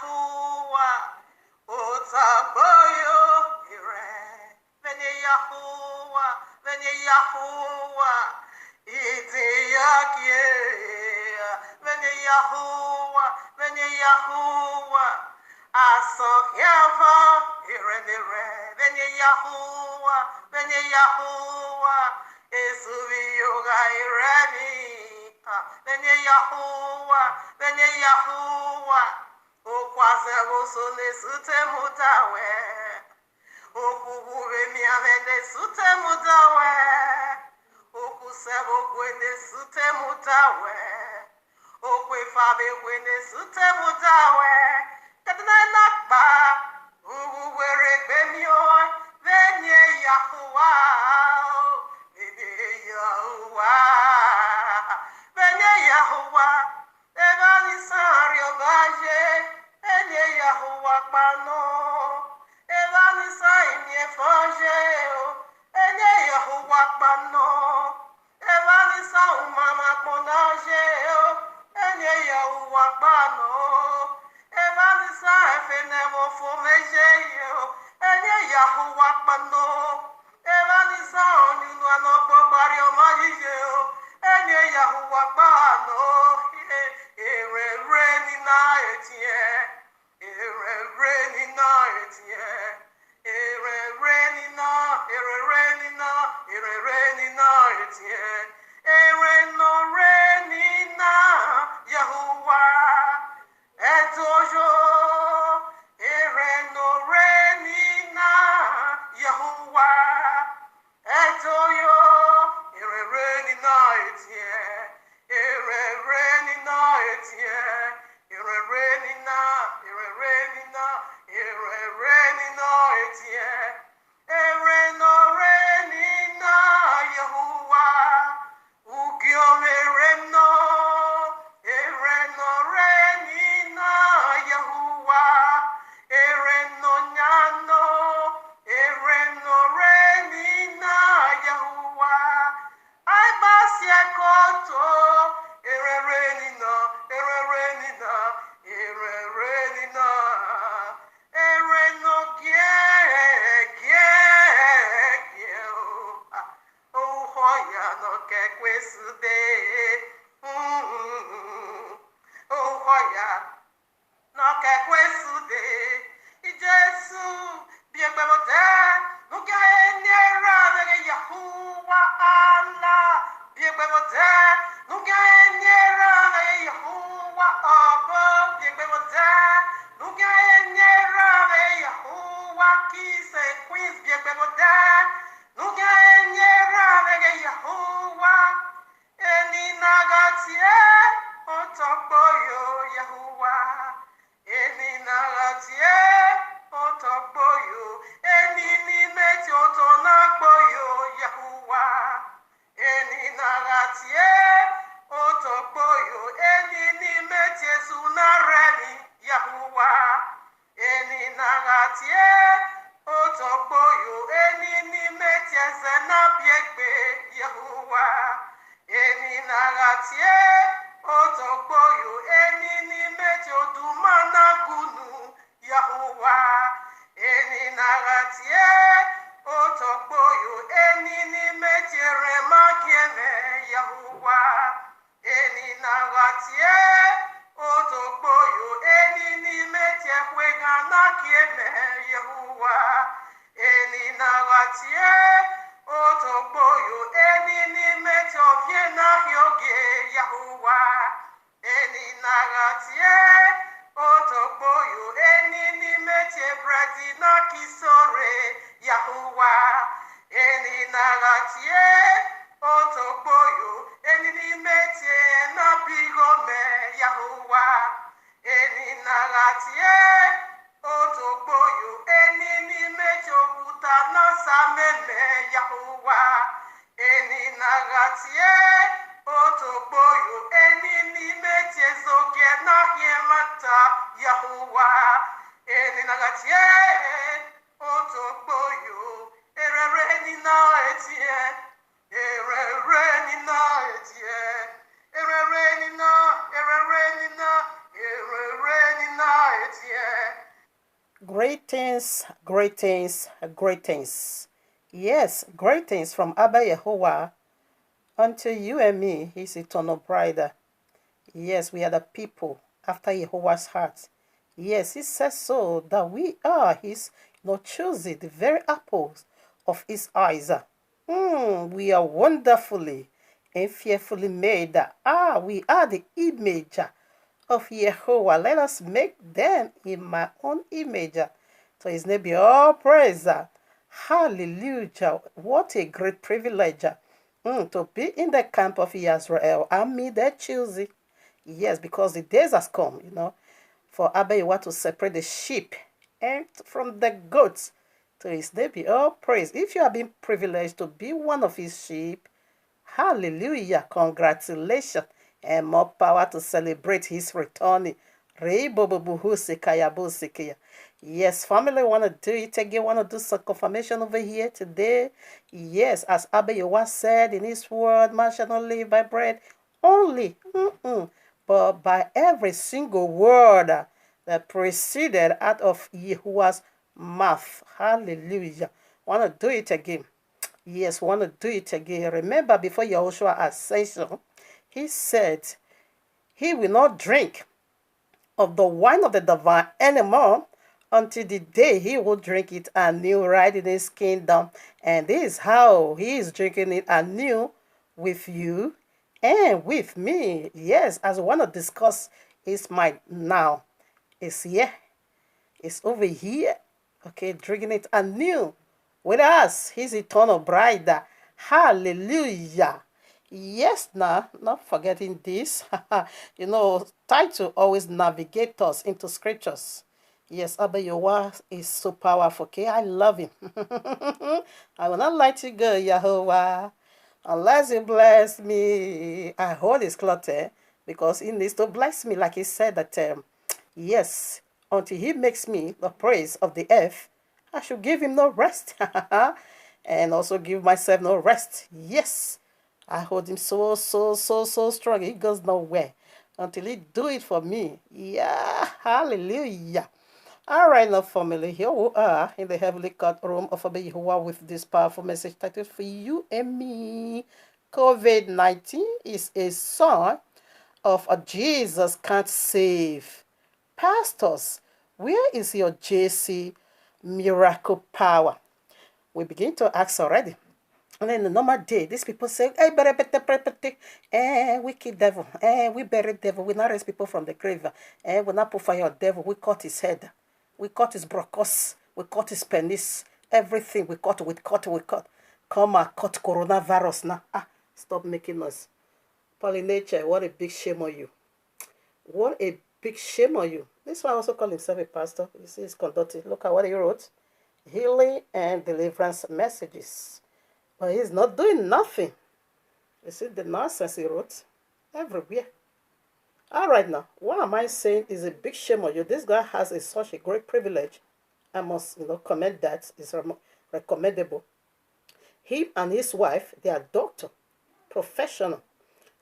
Yahuwah, Otaboyo, Ire, Venye Yahuwah, Venye Yahuwah, Idiyakie, Venye Yahuwah, Venye Yahuwah, Asohyava, Ire, Venye Yahuwah, Venye Yahuwah, Esuviyoga, Ireni, Venye Yahuwah, Venye Yahuwah, Okwase Wosone Sute Mutawe, Okuwe Miavene Sute Mutawe, Okusebo Gwene Sute Mutawe, Okwe Fabe Gwene Sute Mutawe, Katana Nakba, Uwe Rebemio, Venye Yahuwah, Venye Yahuwah, Venye Yahuwah, Evani Sario Baje, Enye Yahuwah Pano, Evani Saimye Foje, Enye Yahuwah Pano, Evani Saumama Ponaje, Enye Yahuwah Pano, Evani Saifenemo Fomeje, Enye Yahuwah Pano, Evani Saoninu Anopo Bario Maje, Enye Yahuwah Pano, Reni na etie, reni na etie, reni na etie, reni na Yahuwah, etojo, reni na Yahuwah, etoyo, reni na etie. Yahuwah, Greetings, greetings, greetings. Yes, greetings from Abba Yahuwah unto you and me, his eternal bride. Yes, we are the people after Yahuwah's heart. Yes, he says so that we are his, choosing the very apples of his eyes. We are wonderfully and fearfully made. We are the image of Yehovah. Let us make them in my own image. So his name be all praise. Hallelujah. What a great privilege to be in the camp of Israel. And me that choosing. Yes, because the days has come, for Abba you want to separate the sheep and from the goats. To his name be all praise. If you have been privileged to be one of his sheep, hallelujah, congratulations, and more power to celebrate his return. Yes, family want to do it again, want to do some confirmation over here today. Yes, as Abba Yahweh said in his word, man shall not live by bread only, but by every single word that proceeded out of Yahuwah's mouth. Hallelujah. Want to do it again. Yes, want to do it again. Remember, before Yahushua ascension, he said he will not drink of the wine of the divine anymore until the day he will drink it anew right in his kingdom. And this is how he is drinking it anew with you and with me. Yes, as we want to discuss his mind now. It's here. It's over here. Okay, drinking it anew with us, his eternal bride. Hallelujah. Yes, now, not forgetting this. Title always navigate us into scriptures. Yes, Abba Yahuwah is so powerful. Okay, I love him. I will not let you go, Yahuwah. Unless he bless me, I hold his cloth, because he needs to bless me. Like he said that, yes, until he makes me the praise of the earth, I should give him no rest. And also give myself no rest. Yes, I hold him so strong. He goes nowhere until he do it for me. Yeah, hallelujah. All right, now, family, here we are in the heavenly courtroom of Abba Yahuwah with this powerful message titled for you and me. COVID-19 is a sign of a Jesus can't save. Pastors, where is your JC miracle power? We begin to ask already. And then the normal day, these people say, hey, wicked devil, we bury devil, we not raise people from the grave, we not put fire on devil, we cut his head, we cut his brocos, we cut his penis, everything we cut. Come and cut coronavirus now. Stop making noise. Polynature, what a big shame on you. What a big shame on you. This one also called himself a pastor. You see, he's conducting. Look at what he wrote. Healing and deliverance messages. But he's not doing nothing. You see the nonsense he wrote everywhere. All right now, what am I saying is a big shame on you. This guy has such a great privilege. I must, commend that. It's recommendable. Him and his wife, they are doctor, professional.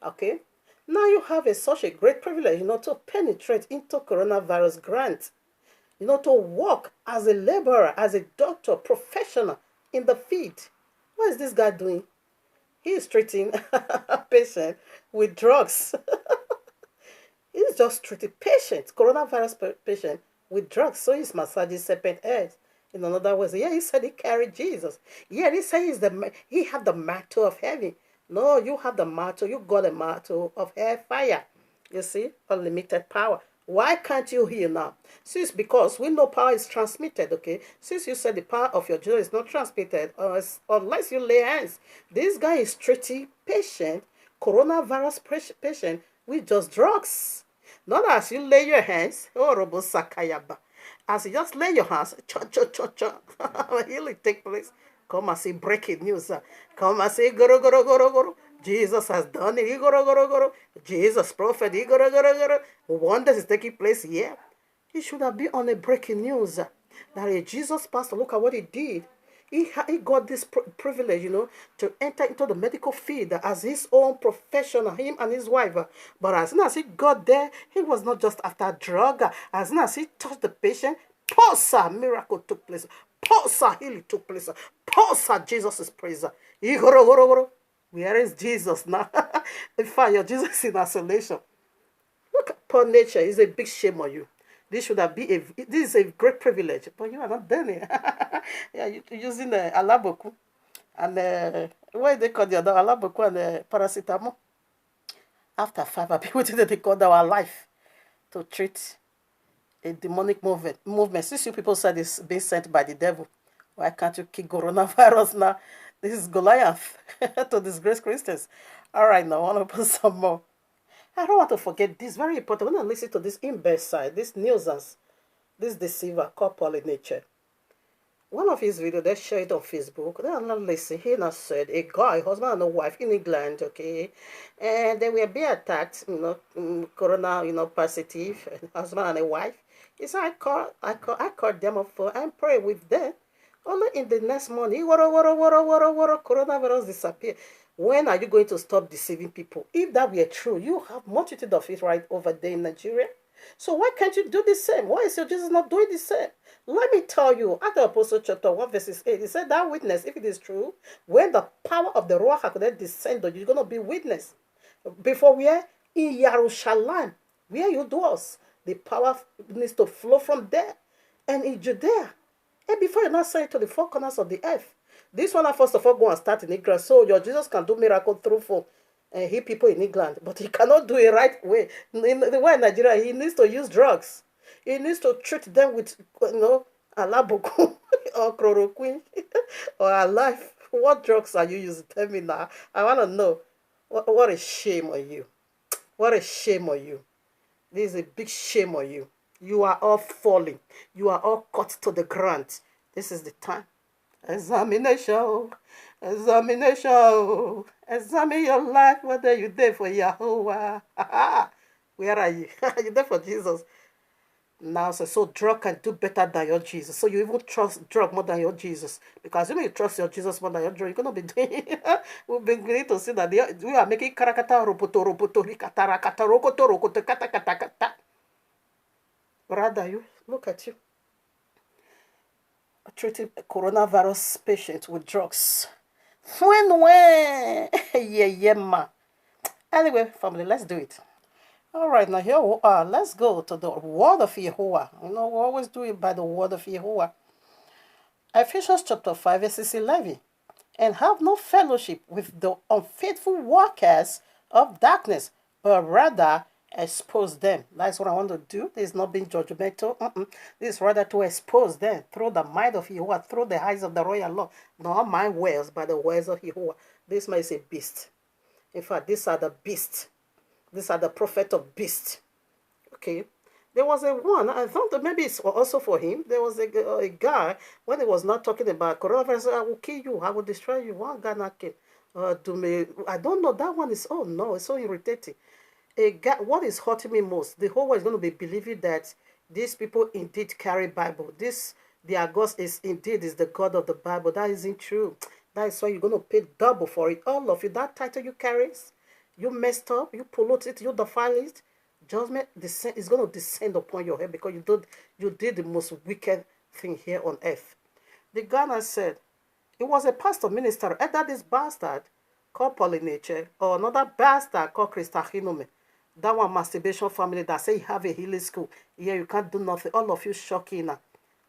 Okay? Now you have such a great privilege, to penetrate into coronavirus grant. To work as a laborer, as a doctor, professional in the field. What is this guy doing? He is treating a patient with drugs. He's just treating patients, coronavirus patient, with drugs. So he's massaging serpent heads. In other words, yeah, he said he carried Jesus. Yeah, he said he had the mantle of heaven. No, you have the mantle. You got the mantle of fire. You see, unlimited power. Why can't you heal now? Since because we know power is transmitted, okay? Since you said the power of your Jesus is not transmitted, unless you lay hands. This guy is treating patient, coronavirus patient, with just drugs. Not as you lay your hands, horrible sakayaba. As you just lay your hands, healing take place. Come and see breaking news. Come and see goro. Jesus has done it. Goro. Jesus prophet. Goro. Wonders is taking place here. He should have been on a breaking news. That a Jesus pastor, look at what he did. He got this privilege, to enter into the medical field as his own professional, him and his wife. But as soon as he got there, he was not just after drug. As soon as he touched the patient, Pulsar, miracle took place. Pulsar, healing took place. Pulsar, Jesus is praise. Where is Jesus now? In fact, your Jesus is in isolation. Look upon nature. It's a big shame on you. This should have been this is a great privilege, but you are not doing it. Yeah, you're using the alaboku and what they call the other alaboku and paracetamol. After 5 people did they called our life to treat a demonic movement. Since you people said it's being sent by the devil, why can't you kick coronavirus now? This is Goliath to disgrace Christians. All right, now I want to put some more. I don't want to forget this, very important. When I listen to this imbecile, this nuisance, this deceiver called Polynature. One of his videos, they shared on Facebook. They are not listening. He now said a guy, husband and a wife in England, okay, and they were being attacked, corona, positive, husband and a wife. He said, I called them up for and pray with them. Only in the next morning, coronavirus disappear. When are you going to stop deceiving people? If that were true, you have multitude of it right over there in Nigeria. So why can't you do the same? Why is your Jesus not doing the same? Let me tell you, at the Apostle chapter 1 verses 8, he said that witness, if it is true, when the power of the Ruach HaKodesh descend on you, you're going to be witness. Before we are in Jerusalem, where you dwell, the power needs to flow from there. And in Judea, and before you're not saying to the four corners of the earth, this one, first of all, go and start in England. So your Jesus can do miracle through for heal people in England, but he cannot do it right way. In the way in Nigeria, he needs to use drugs. He needs to treat them with, alaboku or chloroquine or alive. What drugs are you using? Tell me now. I want to know. What a shame on you. What a shame on you. This is a big shame on you. You are all falling. You are all cut to the ground. This is the time. Examination. Examination. Examine your life, whether you're there for Yahuwah. Where are you? You're there for Jesus. Now, so drug can do better than your Jesus. So you even trust drug more than your Jesus. Because when you trust your Jesus more than your drug, you're going to be doing we've been beginning to see that we are making karakata, ropoto, ropoto, rikata, rakata, rokoto, rokoto, kata, kata, kata. Brother, you, look at you. Treating coronavirus patients with drugs. Yeah, ma. Anyway, family, let's do it. All right, now here we are. Let's go to the word of Yahuwah. We always do it by the word of Yahuwah. Ephesians chapter 5, verses 11. And have no fellowship with the unfaithful workers of darkness, but rather expose them. That's what I want to do. This is not being judgmental. This is rather to expose them through the might of Yahuwah, through the eyes of the royal law. Not my ways, but the ways of Yahuwah. This man is a beast. In fact, these are the beasts. These are the prophet of beast. Okay. There was a one, I thought that maybe it's also for him. There was a guy, when he was not talking about coronavirus, I will kill you, I will destroy you. One guy not kill. I don't know, that one is, oh no, it's so irritating. A guy, what is hurting me most, the whole world is going to be believing that these people indeed carry Bible. Their God is the God of the Bible. That isn't true. That is why you're going to pay double for it. All of you, that title you carry, you messed up, you pollute it, you defile it. Judgment is going to descend upon your head because you did the most wicked thing here on earth. The Ghana said, it was a pastor minister, either this bastard called Polynature or another bastard called Christahinome. That one masturbation family that say you have a healing school. Yeah, you can't do nothing. All of you shocking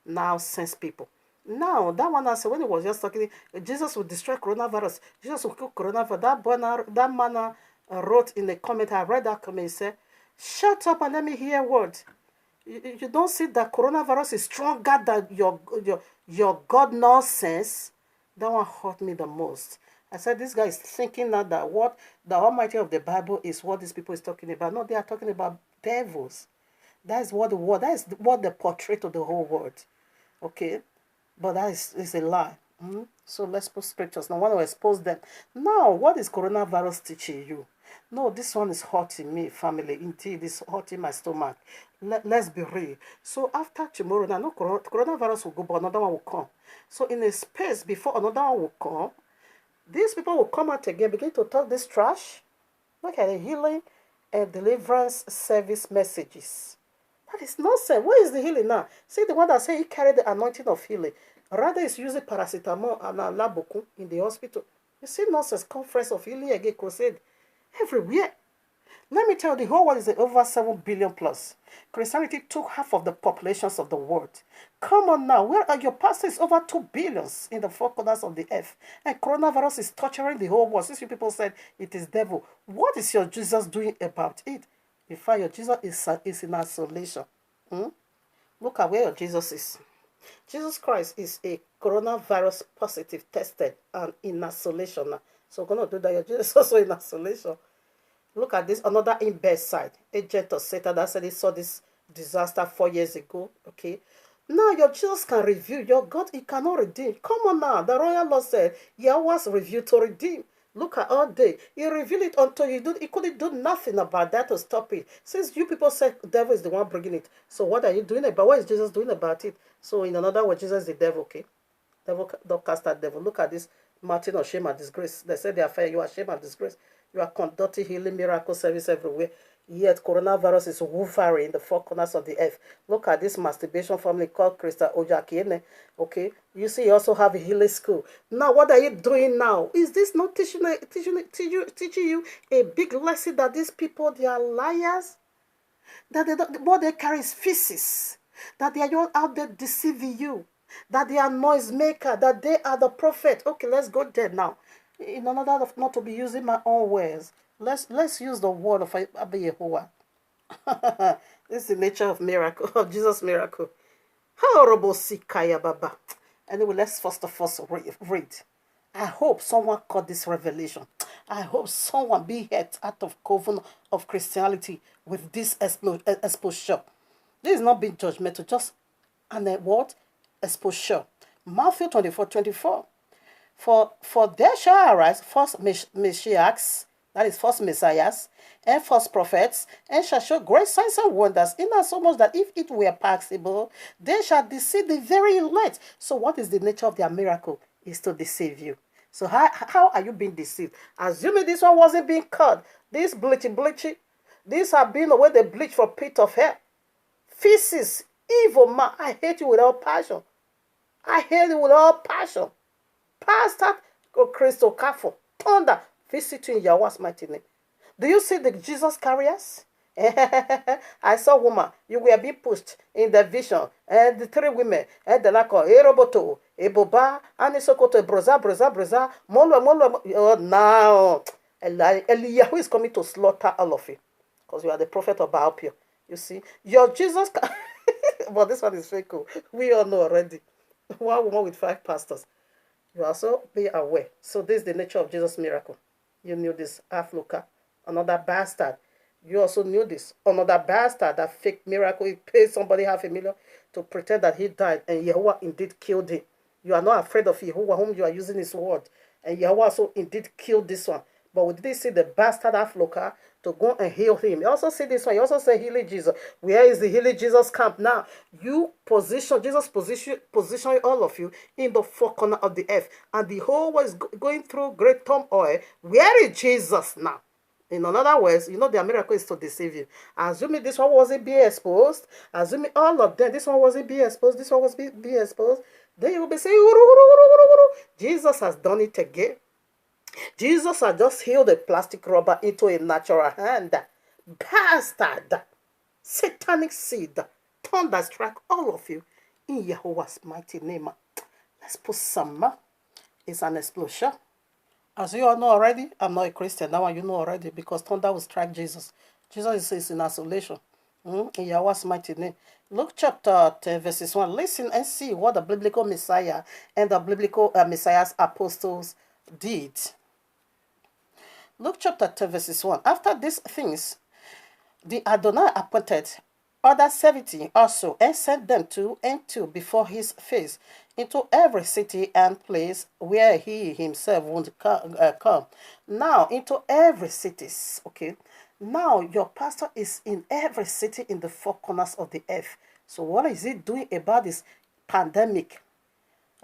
now sense people. Now, that one I said when he was just talking, Jesus will destroy coronavirus. Jesus will kill coronavirus. That man wrote in the comment, I read that comment, he said, shut up and let me hear words. You don't see that coronavirus is stronger than your God nonsense. That one hurt me the most. I said, this guy is thinking now that what the Almighty of the Bible is what these people is talking about. No, they are talking about devils. That is what the portrait of the whole world. Okay? But that is a lie. So let's put scriptures. Now, I want to expose them. Now, what is coronavirus teaching you? No, this one is hurting me, family. Indeed, it's hurting my stomach. Let's be real. So after tomorrow, now, no coronavirus will go, but another one will come. So in a space before another one will come, these people will come out again, begin to talk this trash. Look at the healing and deliverance service messages. That is nonsense. Where is the healing now? See, the one that say he carried the anointing of healing. Rather, is using paracetamol and alaboku in the hospital. You see nonsense. Conference of healing again, crusade. Everywhere. Let me tell you, the whole world is over 7 billion plus. Christianity took half of the populations of the world. Come on now, where are your pastors? Over 2 billions in the four corners of the earth. And coronavirus is torturing the whole world. Since you people said it is devil, what is your Jesus doing about it? In fact, your Jesus is in isolation. Look at where your Jesus is. Jesus Christ is a coronavirus positive tested and in isolation now. So we're going to do that. Your Jesus is also in isolation. Look at this, another in bed side. Agent of Satan that said he saw this disaster 4 years ago. Okay. Now your Jesus can review. Your God, he cannot redeem. Come on now. The royal law said YAHUAH'S review to redeem. Look at all day. He revealed it until he couldn't do nothing about that to stop it. Since you people said the devil is the one bringing it. So what are you doing about? What is Jesus doing about it? So in another word, Jesus is the devil, okay? Devil don't cast that devil. Look at this mountain of shame and disgrace. They said they are fair. You are shame and disgrace. You are conducting healing miracle service everywhere. Yet coronavirus is wolfering in the four corners of the earth. Look at this masturbation family called Krista Ojakiene. Okay, you see, you also have a healing school. Now, what are you doing now? Is this not teaching you a big lesson that these people, they are liars? That what they carry is feces. That they are all out there deceiving you. That they are noisemaker. That they are the prophet. Okay, let's go there now. In order of not to be using my own words, let's use the word of Abba Yahuwah. This is the nature of miracle, of Jesus' miracle. Horrible Sikaya Baba. Anyway, let's first of all read. I hope someone caught this revelation. I hope someone be helped out of coven of Christianity with this exposure. This is not being judgmental, just an word exposure. Matthew 24:24. For there shall arise false messiahs, that is false messiahs, and false prophets, and shall show great signs and wonders, insomuch that if it were possible, they shall deceive the very elect. So what is the nature of their miracle? Is to deceive you. So how are you being deceived? Assuming this one wasn't being cut, this bleachy, these have been the way they bleach for pit of hair. Feces, evil man, I hate you with all passion. I hate you with all passion. Pastor Crystal Careful, thunder, visit you in YAHUAH'S mighty name. Do you see the Jesus carriers? I saw woman, you were being pushed in the vision, and the three women, and the lako, Eroboto, Eboba, Anisokoto, Broza, Molo, now, Eliyahu is coming to slaughter all of you, because you are the prophet of Baal. You see, your Jesus, but this one is fake. We all know already. One woman with 5 pastors. You also be aware. So this is the nature of Jesus' miracle. You knew this. Afluka, another bastard. You also knew this. Another bastard, that fake miracle. He paid somebody $500,000 to pretend that he died, and Yahuwah indeed killed him. You are not afraid of Yahuwah, whom you are using his word. And Yahuwah also indeed killed this one. But we did see the bastard Afluka to go and heal him. You also see this one. You also say healing Jesus. Where is the healing Jesus camp now? You position, Jesus position all of you in the four corners of the earth. And the whole world is going through great turmoil. Where is Jesus now? In other words, you know their miracle is to deceive you. Assuming this one wasn't being exposed, assuming all of them, this one wasn't being exposed, this one was being exposed, then you will be saying, Jesus has done it again. Jesus has just healed a plastic rubber into a natural hand. Bastard, satanic seed, thunder strike all of you in YAHUAH'S mighty name. Let's put some. It's an explosion. As you all know already, I'm not a Christian. That one you know already, because thunder will strike Jesus. Jesus is in isolation. In YAHUAH'S mighty name. Luke chapter 10, verses 1. Listen and see what the biblical Messiah and the biblical Messiah's apostles did. Luke chapter 10, verses 1. After these things, the Adonai appointed other 70 also, and sent them 2 and 2 before his face into every city and place where he himself would come. Now, into every city. Okay. Now, your pastor is in every city in the 4 corners of the earth. So, what is he doing about this pandemic?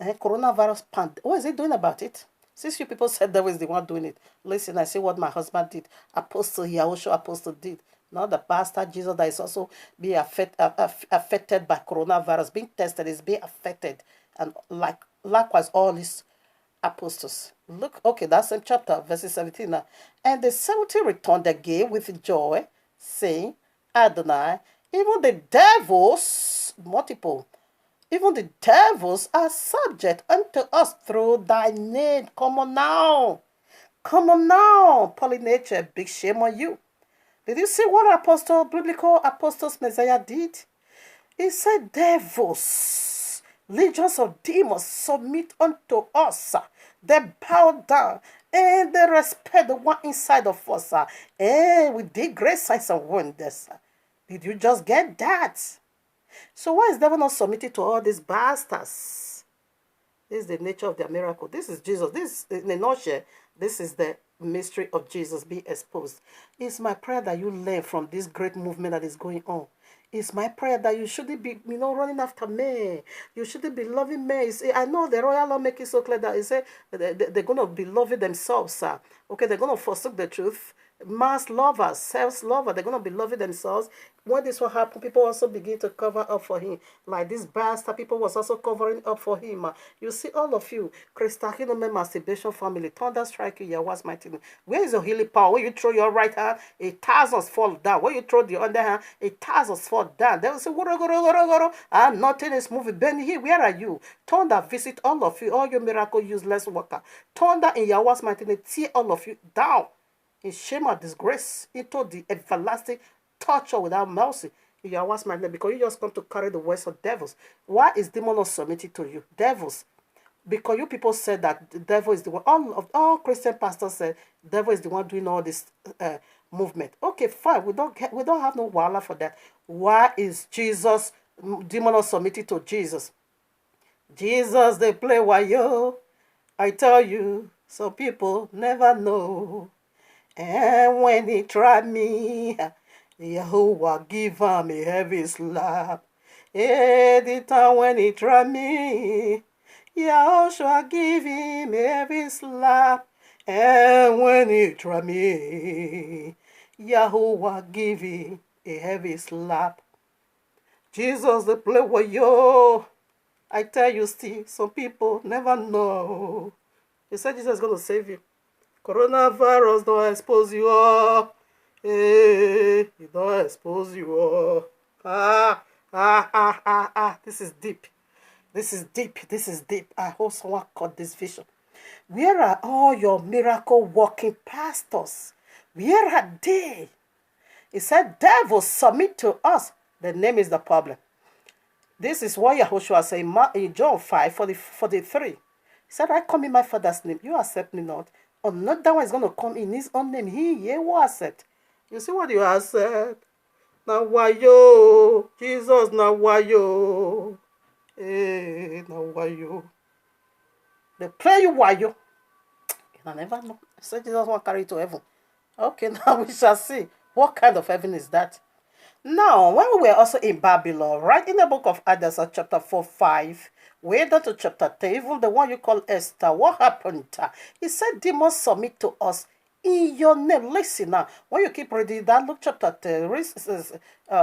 Coronavirus pandemic. What is he doing about it? Since you people said that was the one doing it. Listen, I see what my husband did. Apostle Yahushua Apostle did. Not the pastor Jesus that is also being affected by coronavirus, being tested, is being affected. And likewise, all his apostles. Look, okay, that's in chapter, verses 17 now. And the 70 returned again with joy, saying, Adonai, even the devils, multiple, even the devils are subject unto us through thy name. Come on now. Come on now. Polynature, big shame on you. Did you see what biblical apostles Messiah did? He said, devils, legions of demons submit unto us. They bow down and they respect the one inside of us. And we did great signs and wonders. Did you just get that? So why is devil not submitted to all these bastards? This is the nature of their miracle. This is Jesus. This, in a nutshell, this is the mystery of Jesus being exposed. It's my prayer that you learn from this great movement that is going on. It's my prayer that you shouldn't be, running after me. You shouldn't be loving me. You see, I know the royal law make it so clear that they say they're going to be loving themselves. Okay, they're going to forsake the truth. Mass lovers, self-lovers, they're going to be loving themselves. When this will happen, people also begin to cover up for him. Like this bastard, people was also covering up for him. You see, all of you, Christahino masturbation family, thunder strike you, YAHUAH'S mighty name. Where is your healing power? When you throw your right hand, 1,000 fall down. When you throw the other hand, 1,000 fall down. They will say, nothing is moving. Benny, here, where are you? Thunder visit all of you, all your miracle useless worker. Thunder in YAHUAH'S mighty name, tear all of you down in shame and disgrace into the everlasting torture without mercy in YAHUAH'S mighty name, because you just come to carry the words of devils. Why is demon not submitted to you? Devils. Because you people said that the devil is the one. All Christian pastors said the devil is the one doing all this movement. Okay, fine. We don't have no wala for that. Why is Jesus demon not submitted to Jesus? Jesus, they play wayo. I tell you, some people never know. And when he tried me, Yahuwah give him a heavy slap. Every time when he tried me, Yahushua give him a heavy slap. And when he tried me, Yahuwah give him a heavy slap. Jesus, the play with you. I tell you, still, some people never know. You said Jesus is going to save you. Coronavirus don't expose you all. Hey, it don't expose you all. This is deep. This is deep. This is deep. I hope someone caught this vision. Where are all your miracle working pastors? Where are they? He said, devils submit to us. The name is the problem. This is what Yahushua said in John 5:43. He said, I come in my Father's name. You accept me not. Another one is going to come in his own name. He will accept. You see what you have said? Now why yo? Jesus, now why yo? Hey, now why yo? They play you why yo. I never know. I said Jesus won't carry to heaven. Okay, now we shall see. What kind of heaven is that? Now, when we were also in Babylon, right in the book of Acts, chapter 4:5, way down to chapter 10, even the one you call Esther, what happened? He said, demons submit to us in your name. Listen now, when you keep reading that, look chapter 10,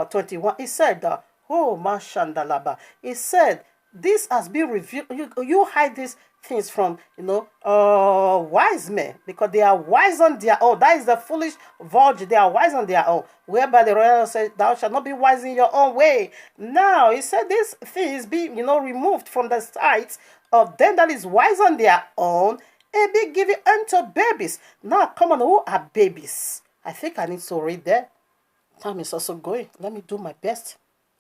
21, he said, oh, Mashandalaba, he said, this has been revealed. You hide these things from, wise men, because they are wise on their own. That is the foolish virgin. They are wise on their own. Whereby the royal said, thou shalt not be wise in your own way. Now, he said this thing is being, removed from the sight of them that is wise on their own and be given unto babies. Now, come on, who are babies? I think I need to read there. Time is also going. Let me do my best.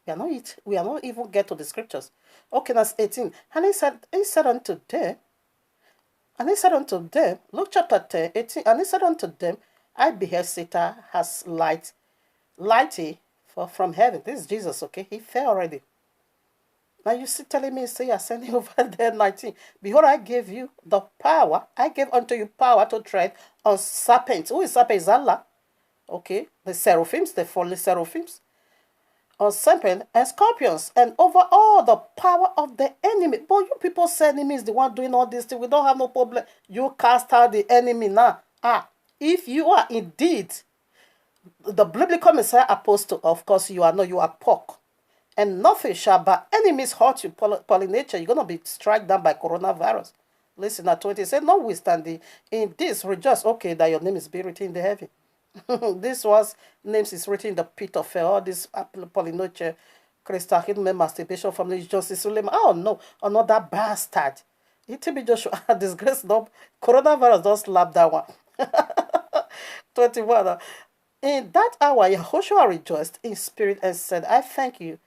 We are not even get to the scriptures. Okay, that's 18. And he said unto them, Luke chapter 10, 18, and he said unto them, I beheld Satan has lighty from heaven. This is Jesus, okay? He fell already. Now you see telling me, say you're sending over there 19. Behold, I gave you the power. I gave unto you power to tread on serpents. Who is serpent? Is Allah. Okay, the seraphims, the fallen seraphims. On serpents and scorpions, and over all the power of the enemy. But you people say enemy is the one doing all this thing. We don't have no problem. You cast out the enemy now. If you are indeed The biblical Messiah apostle, of course, you are pork. And nothing shall by any means hurt you, pollinator. You're going to be struck down by coronavirus. Listen at 20, it said, notwithstanding, in this rejoice, okay, that your name is be written in the heaven. This was names is written in the pit of hell. All this polynoche, Crystal Hidden masturbation family, Justice Suleiman. Oh no, another bastard. It be Joshua disgrace. No, coronavirus don't slap that one. 21. In that hour, Yahushua rejoiced in spirit and said, I thank you.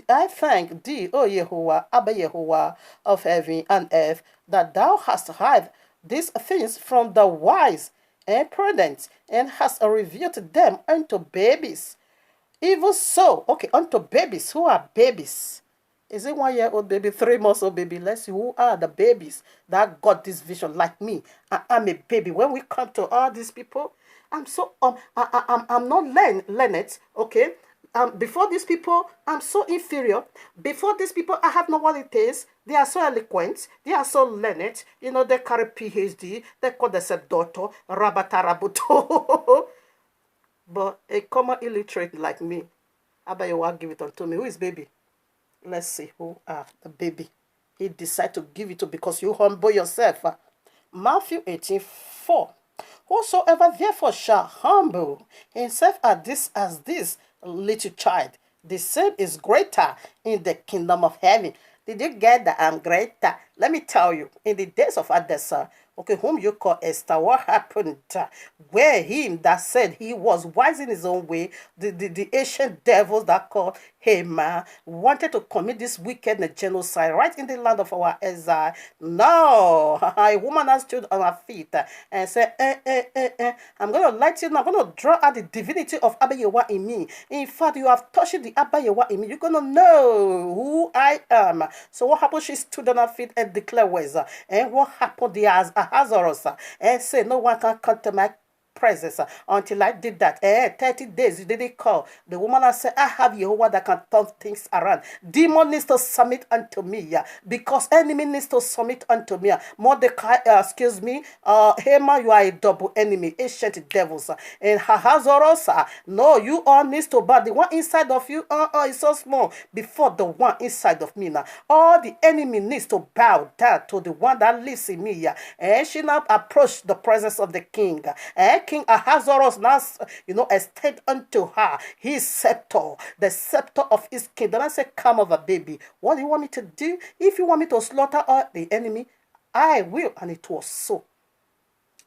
I thank thee, O Yahuwah, Abba Yahuwah of heaven and earth, that thou hast hid these things from the wise and prudent, and hast revealed them unto babies. Even so, okay, unto babies. Who are babies? Is it 1 year old baby, 3 months old baby? Let's see who are the babies that got this vision like me. I'm a baby. When we come to all these people, I'm so I'm not learned, okay? Before these people, I'm so inferior. Before these people, I have no what it is. They are so eloquent. They are so learned. You know, they carry PhD. They call themselves doctor, rabatarabuto. But a common illiterate like me, Abayawa give it unto me. Who is baby? Let's see who are the baby. He decided to give it to because you humble yourself. Matthew 18:4. Whosoever therefore shall humble himself as this little child, the same is greater in the kingdom of heaven. Did you get that I'm greater? Let me tell you, in the days of Adessa, okay, whom you call Esther, what happened? Where him that said he was wise in his own way, the ancient devils that called Haman wanted to commit this wicked genocide right in the land of our exile. No, a woman has stood on her feet and said, I'm going to light you now. I'm going to draw out the divinity of Abba Yehovah in me. In fact, you have touched the Abba Yehovah in me. You're going to know who I am. So what happened? She stood on her feet and declared words. And what happened? The Azarus and said, no one can come to my presence until I did that. 30 days you didn't call. The woman has said, I have Jehovah that can turn things around. Demon needs to submit unto me, because enemy needs to submit unto me. Mordecai, excuse me, Haman, you are a double enemy, ancient devils. And Hahazoros, no, you all needs to bow. The one inside of you is so small before the one inside of me now. All the enemy needs to bow down to the one that lives in me. And she now approached the presence of the king. And King Ahasuerus now, extend unto her his scepter, the scepter of his kingdom. I said, come over, baby. What do you want me to do? If you want me to slaughter all the enemy, I will. And it was so.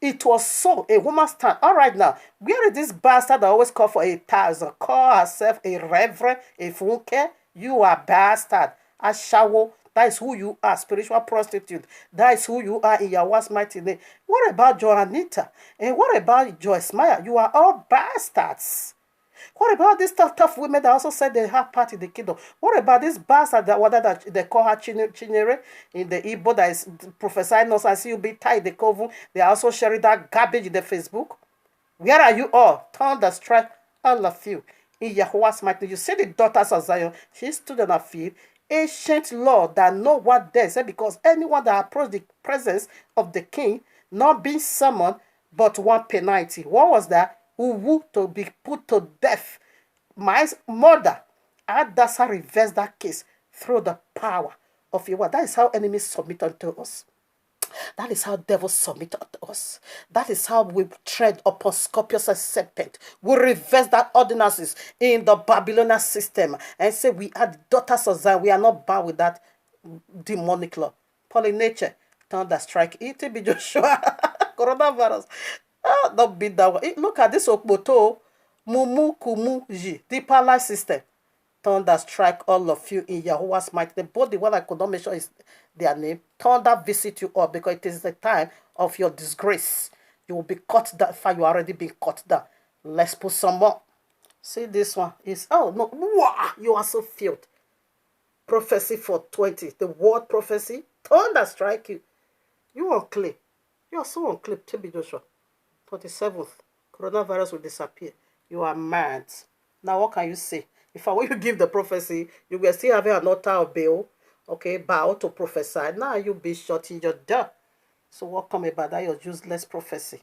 It was so. A woman stand. All right now, where is this bastard that always call for 1,000? Call herself a reverend, a funke? You are bastard. A shawo. That is who you are, spiritual prostitute. That is who you are in Yahweh's mighty name. What about Johanita? And what about Joyce Meyer? You are all bastards. What about these tough women that also said they have part in the kingdom? What about this bastard that they call her Chinyere in the Igbo that is prophesying us and see you be tied the coven? They are also sharing that garbage in the Facebook. Where are you all? Thunder strike all of you in Yahweh's mighty name. You see the daughters of Zion. She stood on her feet. Ancient law that know what they say, because anyone that approached the presence of the king, not being summoned, but one penalty. What was that? Who to be put to death. My mother, Adasa reversed that case through the power of your word. That is how enemies submit unto us. That is how devils submit unto us. That is how we tread upon scorpions and serpent. We reverse that ordinances in the Babylonian system and say we are the daughters of Zion. We are not bound with that demonic law. Polynature, thunder strike. It be Joshua. Coronavirus. Don't beat that one. Look at this Okpoto. Mumu Kumu Ji. The palace system. Thunder strike all of you in Yahuwah's might. The body, what I could not mention is their name. Thunder visit you all because it is the time of your disgrace. You will be cut down. Far you already been cut down. Let's put some more. See this one is no. Wow, you are so filled. Prophecy for 20. The word prophecy. Thunder strike you. You unclean. You are so unclean. TB Joshua. 27th. Coronavirus will disappear. You are mad. Now what can you say? If I want you give the prophecy, you will still have an altar of Baal, okay, bow to prophesy. Now you be shot in your door. So what come about that? Your useless prophecy.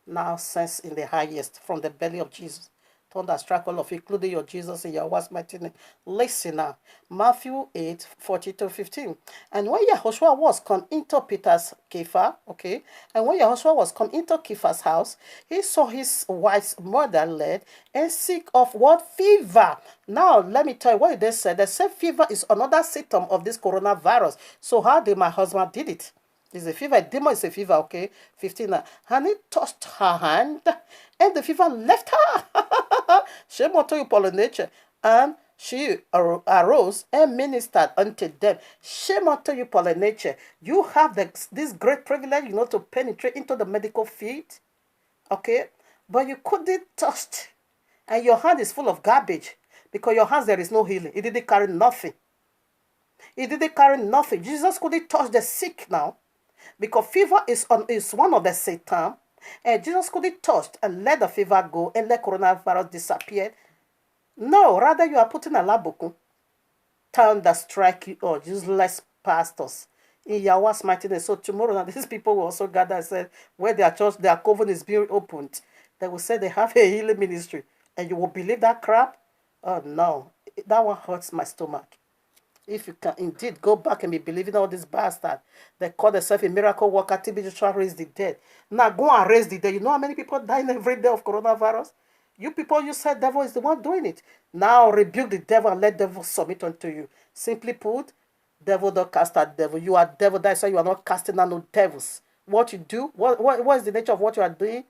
Now sense in the highest from the belly of Jesus. Thunder strike all of you, including your Jesus in Yahweh's mighty name. Listen now. Matthew 8:40-15. And when Yahushua was come into Peter's Kepha, okay, and when Yahushua was come into Kepha's house, he saw his wife's mother laid and sick of what? Fever. Now, let me tell you what they said. They said fever is another symptom of this coronavirus. So how did my husband did it? It's a fever. Demon is a fever, okay? 15. And he touched her hand, and the fever left her. Shame unto you, Polynature. And she arose and ministered unto them. Shame unto you, Polynature. You have this great privilege, to penetrate into the medical field, okay? But you couldn't touch, and your hand is full of garbage because your hands there is no healing. It didn't carry nothing. It didn't carry nothing. Jesus couldn't touch the sick now, because fever is one of the Satan, and Jesus couldn't touch and let the fever go and let coronavirus disappear. No, rather you are putting a labuku, thunder strike you or useless pastors in Yahweh's mighty name. So tomorrow now these people will also gather and say where their church, their coven is being opened, they will say they have a healing ministry, and you will believe that crap? Oh no, that one hurts my stomach. If you can indeed go back and be believing all this bastard, they call themselves a miracle worker, TB Joshua raise the dead. Now go and raise the dead. You know how many people dying every day of coronavirus? You people, you said devil is the one doing it. Now rebuke the devil and let devil submit unto you. Simply put, devil don't cast out devil. You are devil, that's why you are not casting out no devils. What you do, what is the nature of what you are doing?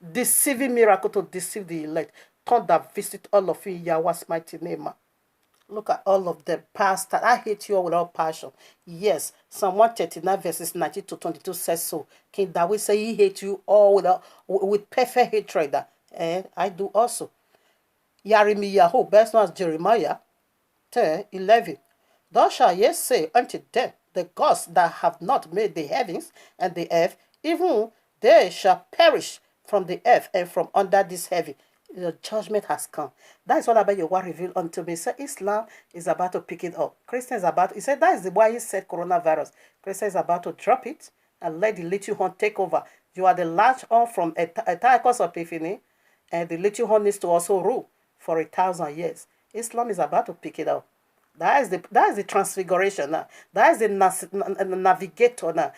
Deceiving miracle to deceive the elect. Thunder visit all of you in Yahweh's mighty name. Look at all of them, pastor. I hate you all without passion. Yes, Psalm 139 verses 19-22 says so. King David say he hates you all with perfect hatred. And I do also. Yarimiyahu, best known as Jeremiah 10:11. Thus shall ye say unto them, the gods that have not made the heavens and the earth, even they shall perish from the earth and from under this heaven. The judgment has come. That is what about your word revealed unto me. So Islam is about to pick it up. Christians about, he said that is why he said coronavirus. Christians is about to drop it and let the little horn take over. You are the large horn from Antiochus Epiphany, and the little horn needs to also rule for 1,000 years. Islam is about to pick it up. That is the transfiguration now. That is the navigator now.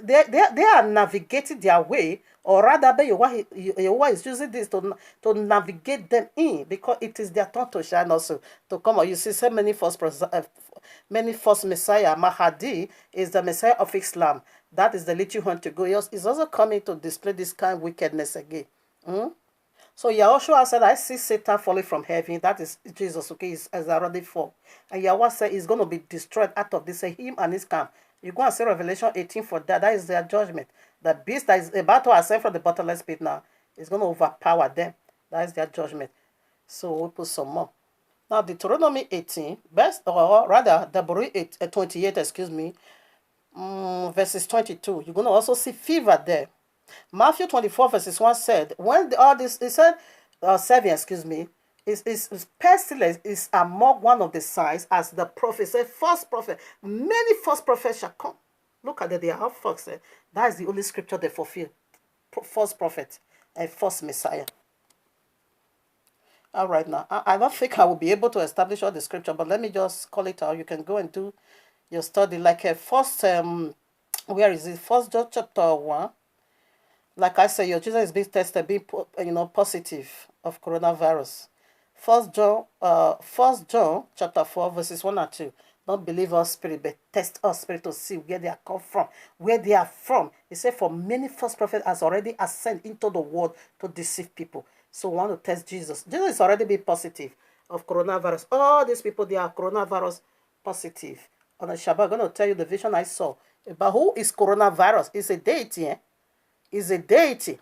They are navigating their way, or rather, Yahweh is using this to navigate them in, because it is their turn to shine also, to come out. You see so many false Messiah. Mahdi is the Messiah of Islam. That is the little one to go. He's also coming to display this kind of wickedness again. So Yahushua said, I see Satan falling from heaven. That is Jesus, okay, is already fall. And Yahweh said he's going to be destroyed out of this, him and his camp. You go and see Revelation 18 for that. That is their judgment. The beast that is about to ascend from the bottomless pit now is going to overpower them. That is their judgment. So we'll put some more. Now Deuteronomy 18, Deborah 28, excuse me, verses 22. You're going to also see fever there. Matthew 24 verses 1 said, when all this, it said, 7, excuse me, is pestilence is among one of the signs, as the prophet said, false prophet, many false prophets shall come. Look at they are false. That is the only scripture they fulfill. False prophet and false Messiah. All right, now, I don't think I will be able to establish all the scripture, but let me just call it out. You can go and do your study. Like first, where is it? First John chapter 1. Like I said, your Jesus is being tested, being positive of coronavirus. First John chapter 4 verses 1 and 2. Don't believe our spirit, but test our spirit to see where they are come from. Where they are from. He said, for many false prophets has already ascended into the world to deceive people. So we want to test Jesus. Jesus is already being positive of coronavirus. All these people, they are coronavirus positive. On the Shabbat, I'm going to tell you the vision I saw. But who is coronavirus? It's a deity, Is a deity.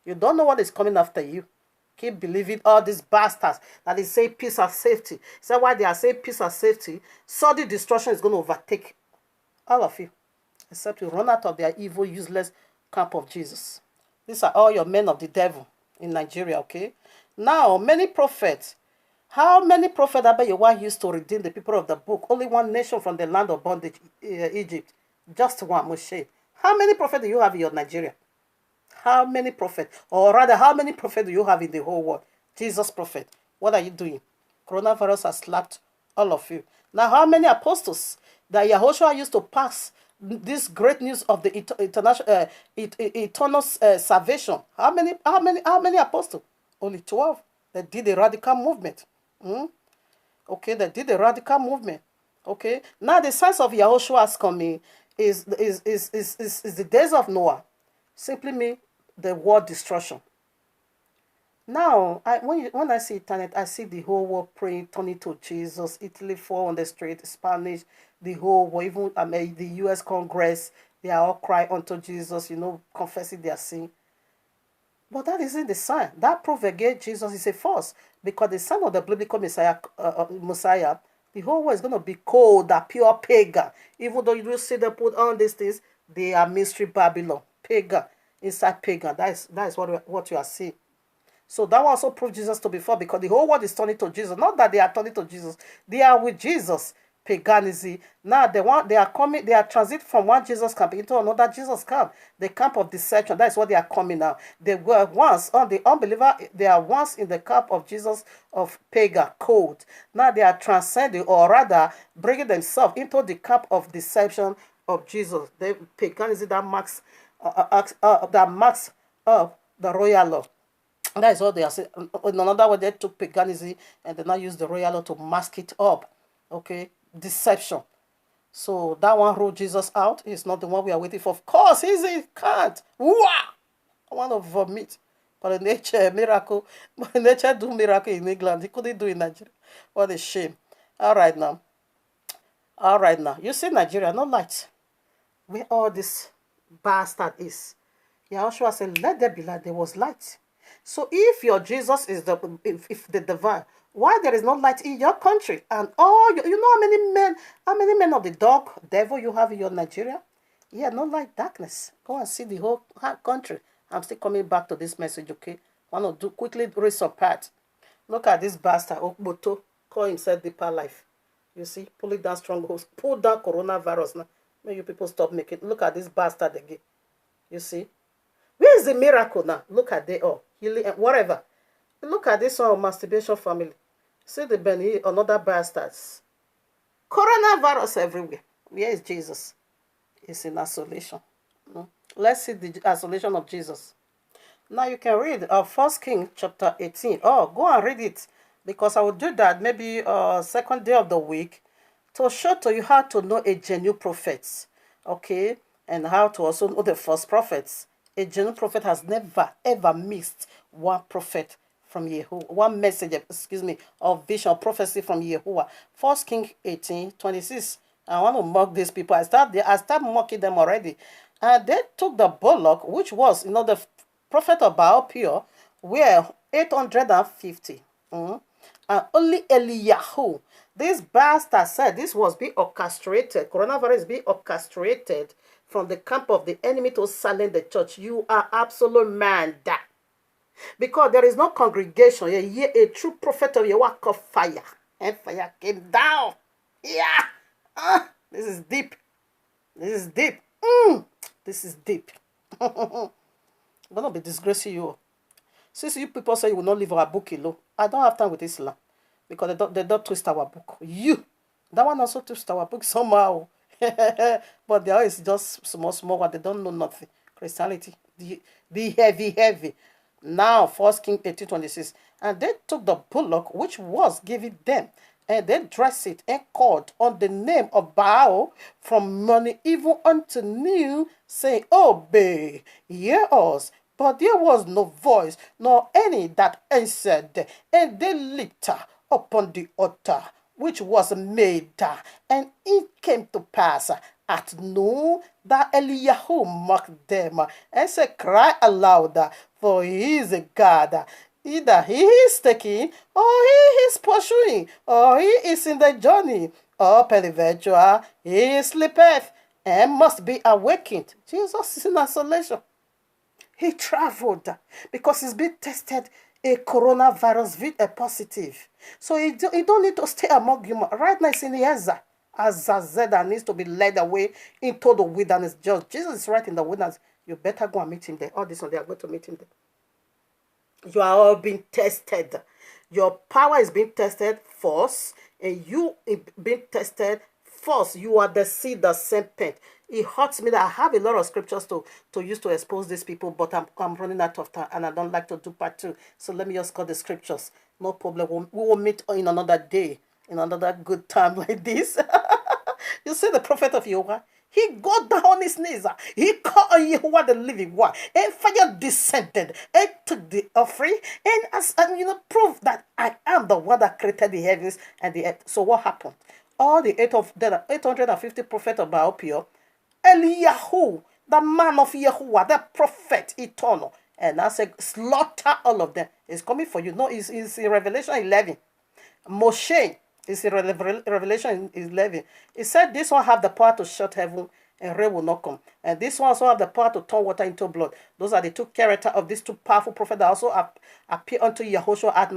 You don't know what is coming after you. Keep believing all these bastards that they say peace and safety. So why they are saying peace and safety, sudden destruction is going to overtake all of you. Except you run out of their evil, useless camp of Jesus. These are all your men of the devil in Nigeria, okay? Now, many prophets. How many prophets Abayewa used to redeem the people of the book? Only one nation from the land of bondage, Egypt. Just one, Moshe. How many prophets do you have in your Nigeria? How many prophets? Or rather, how many prophets do you have in the whole world? Jesus prophet. What are you doing? Coronavirus has slapped all of you. Now, how many apostles that Yahushua used to pass this great news of the eternal salvation? How many apostles? Only 12. They did a radical movement. Okay, they did a radical movement. Okay, now the signs of Yahushua's coming is the days of Noah. Simply mean the world destruction. Now, when I see internet, I see the whole world praying, turning to Jesus. Italy fall on the street, Spanish, the whole world, even the U.S. Congress, they are all crying unto Jesus, confessing their sin. But that isn't the sign. That proof against Jesus is a false. Because the sign of the biblical Messiah, the whole world is going to be cold, a pure pagan. Even though you do see them put on these things, they are mystery Babylon, pagan, inside pagan. That is what you are seeing. So that also proved Jesus to be false, because the whole world is turning to Jesus. Not that they are turning to Jesus, they are with Jesus. Paganism. Now they are transit from one Jesus camp into another Jesus camp. The camp of deception. That is what they are coming now. They were once on the unbeliever, they are once in the camp of Jesus of pagan code. Now they are transcending, or rather bringing themselves into the camp of deception of Jesus. The paganism that marks up the royal law. That is what they are saying. In another way, they took paganism and they now use the royal law to mask it up. Okay, deception. So that one wrote Jesus out is not the one we are waiting for. Of course, he can't. Wow! I want to vomit. But nature, miracle. But nature do miracle in England. He couldn't do in Nigeria. What a shame. All right now. You see Nigeria, no light. Where all this bastard is. Yahushua said, let there be light. There was light. So if your Jesus is if the divine, why there is no light in your country? And all you know how many men of the dog devil you have in your Nigeria? Yeah, no light, darkness. Go and see the whole country. I'm still coming back to this message, okay? I want to quickly raise your part. Look at this bastard, Okboto, call himself Deeper Life. You see, pulling down strongholds, pull down coronavirus now. May you people stop making. Look at this bastard again. You see? Where is the miracle now? Look at they all. Healing and whatever. Look at this one, masturbation family. See the Benny, another bastards. Coronavirus everywhere. Where is Jesus? He's in isolation. Let's see the isolation of Jesus. Now you can read 1 King chapter 18. Oh, go and read it. Because I will do that maybe second day of the week to show to you how to know a genuine prophet. Okay? And how to also know the false prophets. A genuine prophet has never ever missed one prophet from Yahuwah, one message, of vision, prophecy from Yahuwah. 1 King 18:26. I want to mock these people. I start mocking them already. And they took the bullock, which was, the prophet of Baal Peor, were 850. And only Eliyahu, this bastard said this was being orchestrated. Coronavirus being orchestrated from the camp of the enemy to silence the church. You are absolute man. Because there is no congregation. A true prophet of Yahweh called fire. And fire came down. Yeah. This is deep. This is deep. This is deep. I'm going to be disgracing you. Since you people say you will not leave our book alone, I don't have time with Islam. Because they don't twist our book. That one also twist our book somehow. But there is just small one. They don't know nothing. Christianity, the heavy. Now, 1 King 18:26. And they took the bullock which was given them, and they dressed it and called on the name of Baal from morning even unto noon, saying, Obey, hear us. But there was no voice, nor any that answered. And they lit upon the altar which was made. And it came to pass at noon that Eliyahu mocked them and said, Cry aloud, for he is a God. Either he is taking, or he is pursuing, or he is in the journey, or peradventure he sleepeth and must be awakened. Jesus is in isolation. He traveled because he's been tested a coronavirus positive. So he don't need to stay among you. Right now, it's in Ezra. Azazel that needs to be led away into the wilderness. Jesus is right in the wilderness. You better go and meet him there. All this one, they are going to meet him there. You are all being tested. Your power is being tested first, and you being tested first. You are the seed, the serpent. It hurts me that I have a lot of scriptures to use to expose these people, but I'm running out of time, and I don't like to do part two. So let me just cut the scriptures. No problem. We will meet in another day, in another good time like this. You see the prophet of Yahuwah? He got down on his knees. He called on Yahuwah the living one. And fire descended and took the offering. And proved that I am the one that created the heavens and the earth. So what happened? All the 850 prophets of Baal Peor, Eliyahu, the man of Yahuwah, the prophet eternal. And I said, slaughter all of them. It's coming for you. No, it's in Revelation 11. Moshe is in Revelation 11. It said this one have the power to shut heaven and rain will not come. And this one also have the power to turn water into blood. Those are the two characters of these two powerful prophets that also appear unto Yahushua at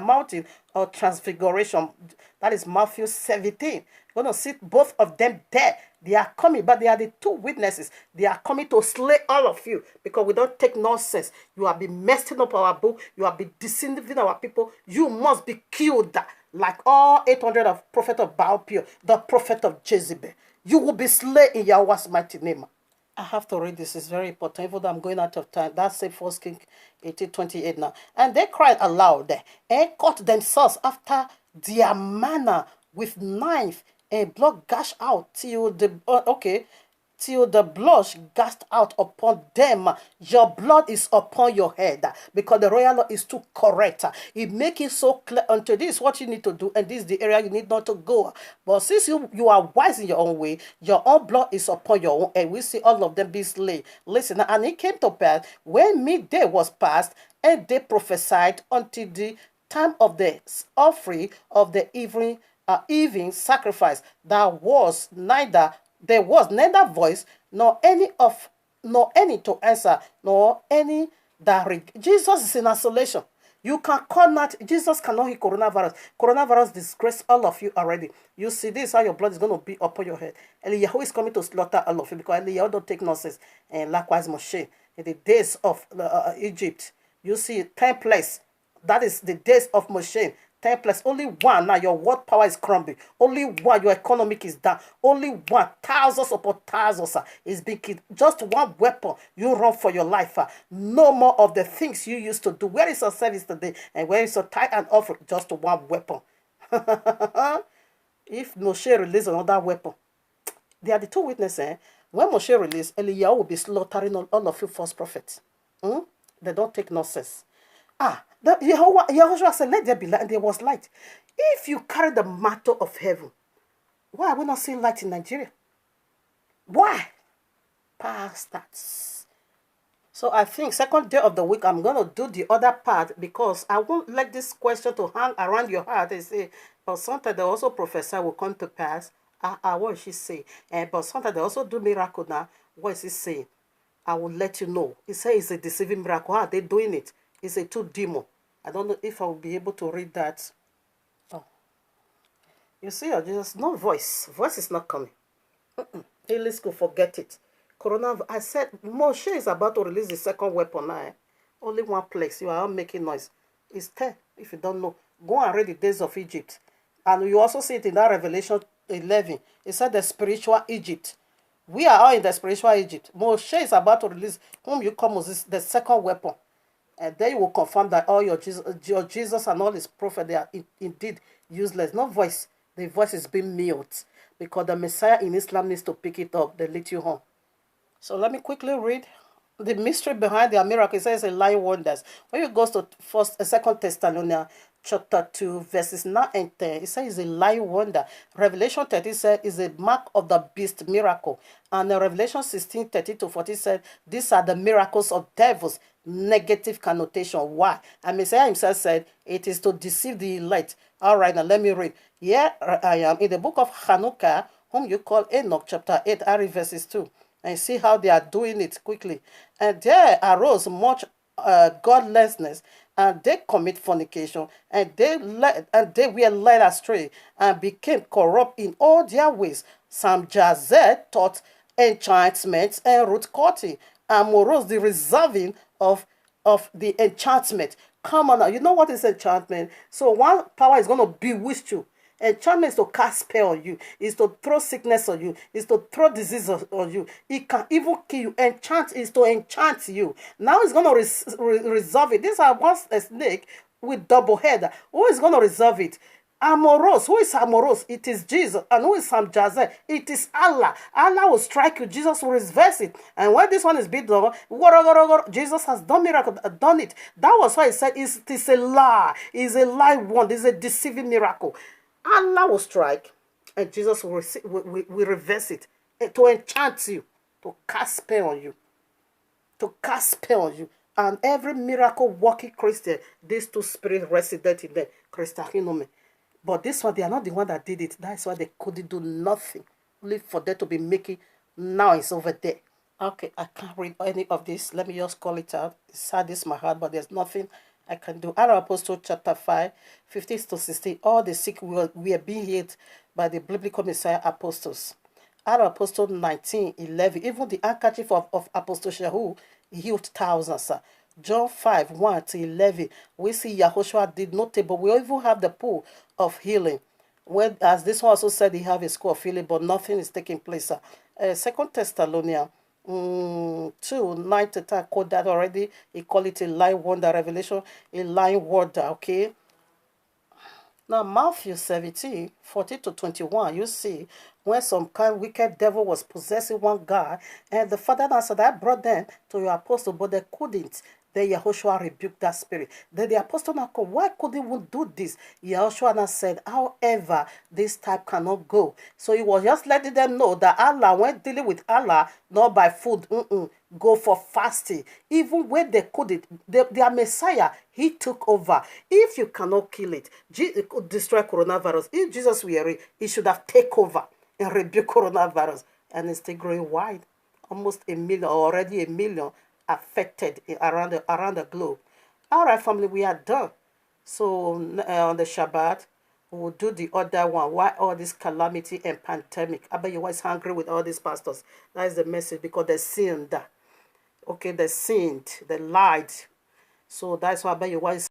mountain of transfiguration. That is Matthew 17. You're going to see both of them there. They are coming, but they are the two witnesses. They are coming to slay all of you because we don't take nonsense. You have been messing up our book. You have been deceiving our people. You must be killed like all 800 of prophet of Baal Peor, the prophet of Jezebel. You will be slain in Yahweh's mighty name. I have to read this. It's very important. Even though I'm going out of time. That's it, 1 King 18:28 now. And they cried aloud and cut themselves after their manner with knife and blood gushed out till the blush gushed out upon them. Your blood is upon your head because the royal law is too correct. It makes it so clear unto this what you need to do, and this is the area you need not to go. But since you are wise in your own way, your own blood is upon your own, and we see all of them be slain. Listen, and it came to pass when midday was past, and they prophesied until the time of the offering of the evening sacrifice. There was neither voice, nor any to answer, nor any that Jesus is in isolation. You can call not, Jesus cannot heal coronavirus. Coronavirus disgrace all of you already. You see, this is how your blood is going to be upon your head. Eliyahu is coming to slaughter all of you because Eliyahu don't take nonsense. And likewise Moshe, in the days of Egypt, you see 10 plagues. That is the days of Moshe. 10 plus only one. Now your world power is crumbling. Only one. Your economic is down. Only one. Thousands upon thousands is being killed. Just one weapon. You run for your life. No more of the things you used to do. Where is your service today? And where is your tithe and offering? Just one weapon. If Moshe release another weapon, they are the two witnesses. When Moshe released, Eliyahu will be slaughtering all of you false prophets. They don't take nonsense. Yahushua said, let there be light, and there was light. If you carry the mantle of heaven, why are we not seeing light in Nigeria? Why? Pastors. So I think second day of the week, I'm going to do the other part because I won't let this question to hang around your heart and say, but sometimes they also prophesy will come to pass. What is she saying? But sometimes they also do miracle now. What is he saying? I will let you know. He says it's a deceiving miracle. How are they doing it? It's a two demon. I don't know if I will be able to read that. Oh. You see, Jesus, no voice. Voice is not coming. Healing school, forget it. Corona, I said, Moshe is about to release the second weapon now. Only one place. You are all making noise. It's 10, if you don't know. Go and read the days of Egypt. And you also see it in that Revelation 11. It said the spiritual Egypt. We are all in the spiritual Egypt. Moshe is about to release, whom you call Moses, the second weapon. And then you will confirm that all your Jesus and all his prophets, they are indeed useless. No voice. The voice is being mute because the Messiah in Islam needs to pick it up. They lead you home. So let me quickly read the mystery behind their miracle. It says a lying wonders. When you go to 2 Thessalonians chapter 2, verses 9 and 10, it says it's a lying wonder. Revelation 30 said is a mark of the beast miracle. And Revelation 16, 30 to 40 said these are the miracles of devils. Negative connotation. Why? And Messiah himself said it is to deceive the elect. All right, now let me read. Here I am in the book of Hanukkah, whom you call Enoch, chapter 8, I read verses 2. And see how they are doing it quickly. And there arose much godlessness, and they commit fornication, and they were led astray, and became corrupt in all their ways. Some Jazer taught enchantments and root cutting, and morose the reserving of of the enchantment. Come on now. You know what is enchantment? So one power is going to bewitch you. Enchantment is to cast spell on you, is to throw sickness on you, is to throw disease on you. It can even kill you. Enchant is to enchant you. Now it's going to resolve it. This is once a snake with double head. Who is going to resolve it? Amorous. Who is amorous? It is Jesus. And who is Samjaze? It is Allah. Allah will strike you. Jesus will reverse it. And when this one is beat over, Jesus has done miracle, done it. That was why he said it is a lie. It's a lie one. It's a deceiving miracle. Allah will strike, and Jesus will reverse it to enchant you, to cast spell on you, to cast spell on you. And every miracle working Christian, these two spirits resident in them, Christianome. But this one, they are not the one that did it. That's why they couldn't do nothing. Only for them to be making noise over there. Okay, I can't read any of this. Let me just call it out. It saddens my heart, but there's nothing I can do. Acts of Apostles chapter 5, 15 to 16. All the sick were being healed by the biblical Messiah apostles. Acts of Apostles 19, 11. Even the handkerchief of Apostle Shahu healed thousands. John 5, 1 to 11. We see Yahushua did notable. We even have the pool of healing. When, as this one also said, he have a school of healing, but nothing is taking place. 2 Thessalonians 2, 9 to 10, quote that already. He call it a lying wonder, Revelation, a lying wonder, okay? Now, Matthew 17, 14 to 21, you see, when some kind of wicked devil was possessing one guy, and the father answered, I brought them to your apostle, but they couldn't. Then Yahushua rebuked that spirit. Then the apostle now called, why couldn't we do this? Yahushua now said, however, this type cannot go. So he was just letting them know that Allah, when dealing with Allah, not by food, go for fasting. Even when they couldn't, their Messiah, he took over. If you cannot kill it, destroy coronavirus, if Jesus were here, he should have taken over and rebuke coronavirus. And it's still growing wide. Almost a million, already a million affected around the globe. All right, family, we are done. So on the Shabbat, we'll do the other one. Why all this calamity and pandemic? I bet you was hungry with all these pastors. That is the message, because they sinned. Okay, they sinned, they lied. So that's why I bet you was